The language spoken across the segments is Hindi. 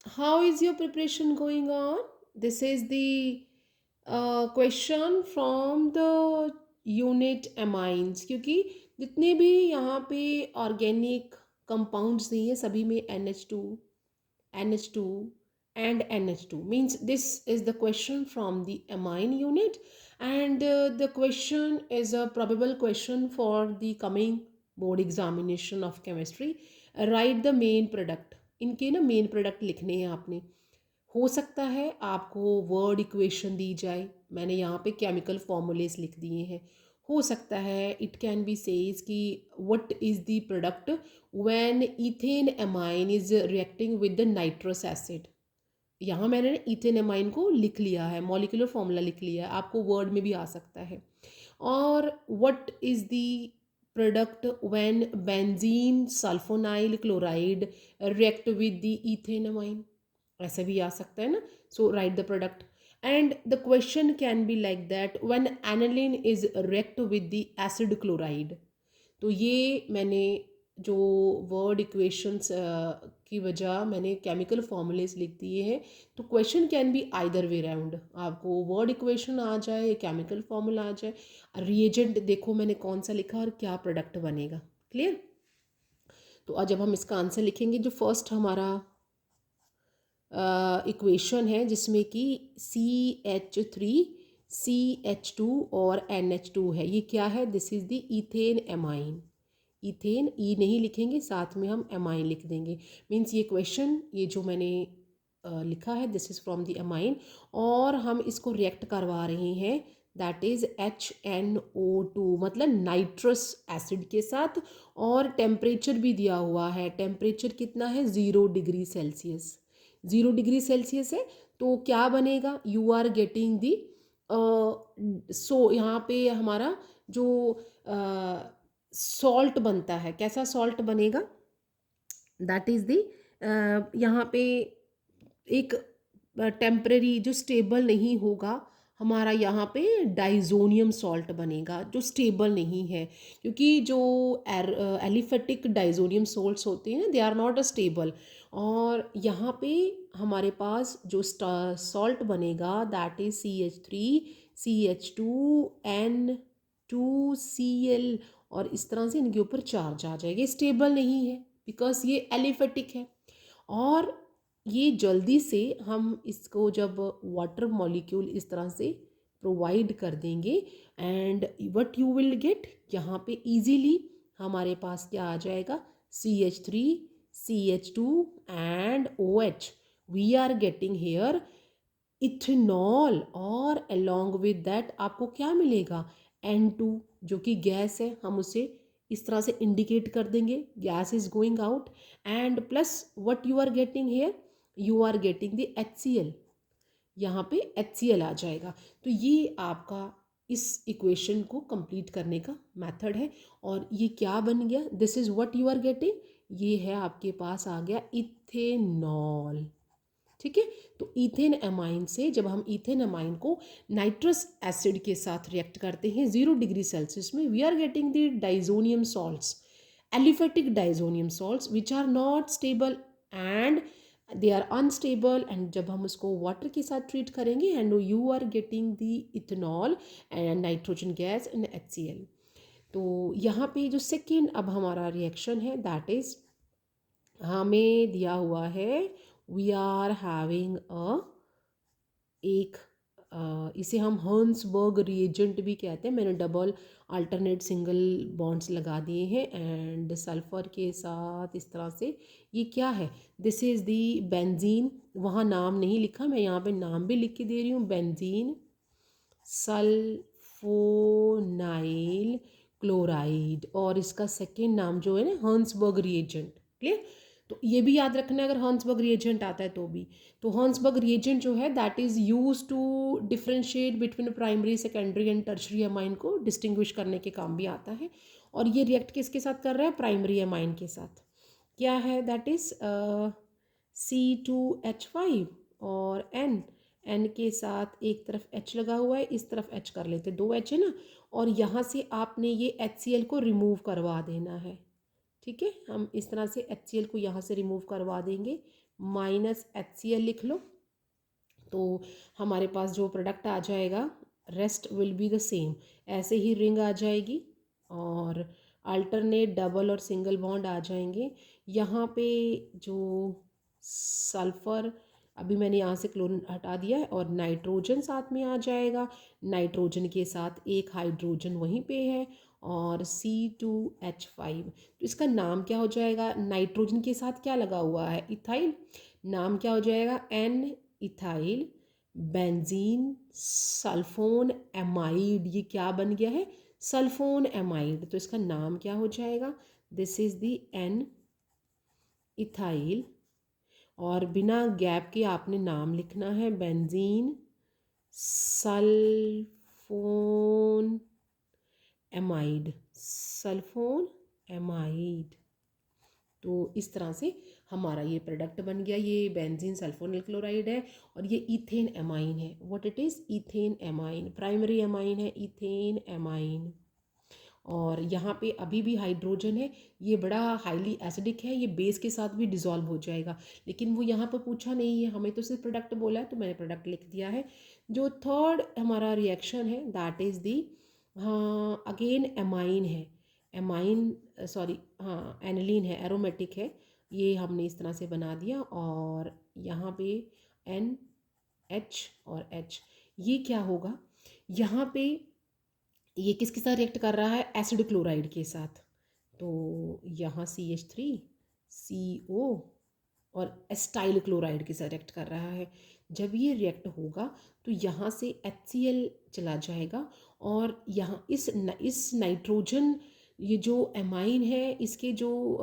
How is your preparation going on? This is the question from the unit amines, क्योंकि जितने भी यहाँ पे ऑर्गेनिक कंपाउंड्स दिए हैं सभी में NH2 and NH2 means this is the question from the amine unit, and the question is a probable question for the coming board examination of chemistry. Write the main product. इनके ना मेन प्रोडक्ट लिखने हैं आपने। हो सकता है आपको वर्ड इक्वेशन दी जाए, मैंने यहाँ पे केमिकल फॉर्मूलेस लिख दिए हैं। हो सकता है इट कैन बी सेज कि what is the product when ethane amine is reacting with the nitrous acid. यहाँ मैंने इथेन एमाइन को लिख लिया है, मॉलिक्यूलर फॉर्मूला लिख लिया है, आपको वर्ड में भी आ सकता है। और what is the product when benzene sulphonyl chloride react with the ethane amine, ऐसा भी आ सकता है ना। So write the product, and the question can be like that when aniline is react with the acid chloride. तो ये मैंने जो वर्ड इक्वेशंस की वजह मैंने केमिकल फॉर्मूलेस लिख दिए हैं। तो question can be either way round, आपको वर्ड इक्वेशन आ जाए, केमिकल फॉर्मूला आ जाए, रिएजेंट देखो मैंने कौन सा लिखा और क्या प्रोडक्ट बनेगा। क्लियर? तो आज जब हम इसका आंसर लिखेंगे, जो फर्स्ट हमारा इक्वेशन है जिसमें कि CH3CH2 और NH2 है, ये क्या है? This is the ethane amine. Ethane E नहीं लिखेंगे, साथ में हम एमाइन लिख देंगे। मीन्स ये क्वेश्चन, ये जो मैंने लिखा है this is from the amine, और हम इसको रिएक्ट करवा रहे हैं दैट इज़ HNO2 मतलब नाइट्रस एसिड के साथ। और टेम्परेचर भी दिया हुआ है, टेम्परेचर कितना है? 0 डिग्री सेल्सियस। 0 डिग्री सेल्सियस है। तो क्या बनेगा? यू आर गेटिंग दी सो यहाँ पे हमारा जो सॉल्ट बनता है, कैसा सॉल्ट बनेगा? दैट इज़ दी यहाँ पे एक टेम्परेरी जो स्टेबल नहीं होगा, हमारा यहाँ पे डाइजोनियम सॉल्ट बनेगा जो स्टेबल नहीं है, क्योंकि जो एलिफेटिक डाइजोनियम सॉल्ट्स होते हैं they are not a stable. और यहाँ पे हमारे पास जो सॉल्ट बनेगा दैट इज CH3CH2N2Cl, और इस तरह से इनके ऊपर चार्ज आ जाएगा। स्टेबल नहीं है बिकॉज ये एलिफेटिक है। और ये जल्दी से हम इसको जब वाटर मॉलिक्यूल इस तरह से प्रोवाइड कर देंगे, and what you will get, यहाँ पे इजीली हमारे पास क्या आ जाएगा? CH3CH2 and OH। We are getting here ethanol, और अलोंग विद दैट आपको क्या मिलेगा? N2, जो कि गैस है, हम उसे इस तरह से इंडिकेट कर देंगे, gas is going out. And plus what you are getting here, you are getting the HCl, यहाँ पे HCl आ जाएगा। तो ये आपका इस इक्वेशन को कंप्लीट करने का मेथड है। और ये क्या बन गया? This is what you are getting, ये है आपके पास आ गया इथेनॉल। ठीक है। तो इथेन एमाइन से जब हम इथेन एमाइन को नाइट्रस एसिड के साथ रिएक्ट करते हैं 0 डिग्री सेल्सियस में, we are getting the diazonium salts, aliphatic diazonium salts which are not stable and they are unstable. And जब हम उसको वाटर के साथ ट्रीट करेंगे and you are getting the ethanol and nitrogen gas and HCl। तो यहाँ पे जो सेकेंड अब हमारा रिएक्शन है दैट इज हमें दिया हुआ है वी आर हैविंग अ एक इसे हम हर्न्सबर्ग रिएजेंट भी कहते हैं। मैंने डबल अल्टरनेट सिंगल बॉन्ड्स लगा दिए हैं एंड सल्फर के साथ इस तरह से। ये क्या है? दिस इज़ दी बेंजीन, वहाँ नाम नहीं लिखा, मैं यहाँ पे नाम भी लिख के दे रही हूँ, बेंजीन सल्फोनाइल क्लोराइड। और इसका सेकेंड नाम जो है ना हर्न्सबर्ग रिएजेंट। क्लियर? तो ये भी याद रखना अगर हर्न्सबर्ग रिएजेंट आता है तो भी। तो हर्न्सबर्ग रिएजेंट जो है that is use to differentiate between primary secondary and tertiary amine को डिस्टिंग्विश करने के काम भी आता है। और ये रिएक्ट किसके साथ कर रहा है? प्राइमरी एमाइन के साथ। क्या है? दैट इज़ C2H5 और N के साथ एक तरफ H लगा हुआ है, इस तरफ H कर लेते, 2 H है ना। और यहाँ से आपने ये HCl को रिमूव करवा देना है। ठीक है, हम इस तरह से HCl को यहाँ से रिमूव करवा देंगे, माइनस HCl लिख लो। तो हमारे पास जो प्रोडक्ट आ जाएगा rest will be the same, ऐसे ही रिंग आ जाएगी और अल्टरनेट डबल और सिंगल बॉन्ड आ जाएंगे। यहाँ पे जो सल्फ़र अभी मैंने यहाँ से क्लोरीन हटा दिया है और नाइट्रोजन साथ में आ जाएगा, नाइट्रोजन के साथ एक हाइड्रोजन वहीं पे है और C2H5। तो इसका नाम क्या हो जाएगा, नाइट्रोजन के साथ क्या लगा हुआ है, इथाइल, नाम क्या हो जाएगा, N ethyl benzene sulphonamide. ये क्या बन गया है, सल्फोन एमाइड। तो इसका नाम क्या हो जाएगा, this is the N ethyl, और बिना गैप के आपने नाम लिखना है, benzene sulphonamide, sulphonamide. तो इस तरह से हमारा ये प्रोडक्ट बन गया। ये बेंजीन सल्फोनिल क्लोराइड है और ये इथेन एमाइन है। What it is, ethane amine, primary amine है इथेन एमाइन। और यहाँ पे अभी भी हाइड्रोजन है, ये बड़ा हाईली एसिडिक है, ये बेस के साथ भी डिज़ोल्व हो जाएगा, लेकिन वो यहाँ पर पूछा नहीं है, हमें तो सिर्फ प्रोडक्ट बोला है तो मैंने प्रोडक्ट लिख दिया है। जो थर्ड हमारा रिएक्शन है दैट इज़ दी, हाँ अगेन एमाइन है, एमाइन सॉरी हाँ एनिलीन है, एरोमेटिक है, ये हमने इस तरह से बना दिया। और यहाँ पे NH और H, ये क्या होगा, यहाँ पे ये किसके साथ रिएक्ट कर रहा है, एसिड क्लोराइड के साथ। तो यहाँ CH3CO और एस्टाइल क्लोराइड के साथ रिएक्ट कर रहा है। जब ये रिएक्ट होगा तो यहाँ से HCl चला जाएगा और यहाँ इस नाइट्रोजन, ये जो एमाइन है, इसके जो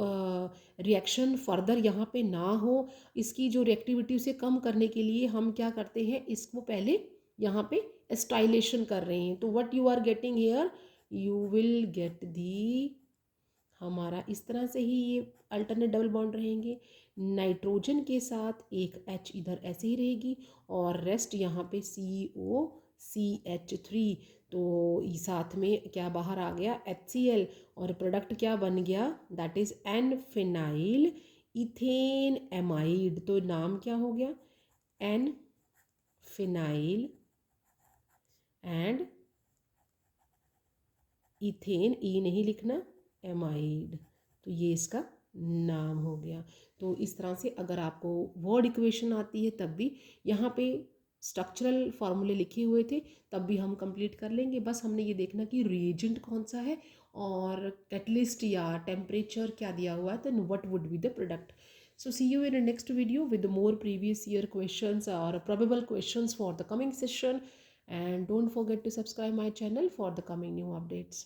रिएक्शन फर्दर यहाँ पे ना हो, इसकी जो रिएक्टिविटी उसे कम करने के लिए हम क्या करते हैं, इसको पहले यहाँ पे एस्टाइलेशन कर रहे हैं। तो what you are getting here, you will get the, हमारा इस तरह से ही ये अल्टरनेट डबल बॉन्ड रहेंगे, नाइट्रोजन के साथ एक H इधर ऐसे ही रहेगी और रेस्ट यहाँ पे COCH3। तो साथ में क्या बाहर आ गया, HCl, और प्रोडक्ट क्या बन गया, that is an phenyl ethane amide. तो नाम क्या हो गया, N phenyl and ethane, E नहीं लिखना, एमाइड। तो ये इसका नाम हो गया। तो इस तरह से अगर आपको वर्ड इक्वेशन आती है तब भी, यहाँ पे स्ट्रक्चरल फार्मूले लिखे हुए थे तब भी हम कंप्लीट कर लेंगे। बस हमने ये देखना कि रिएजेंट कौन सा है और कैटलिस्ट या टेम्परेचर क्या दिया हुआ है, तो what would be the product. So see you in the next video with more previous year questions or probable questions for the coming session, and don't forget to subscribe my channel for the coming new updates.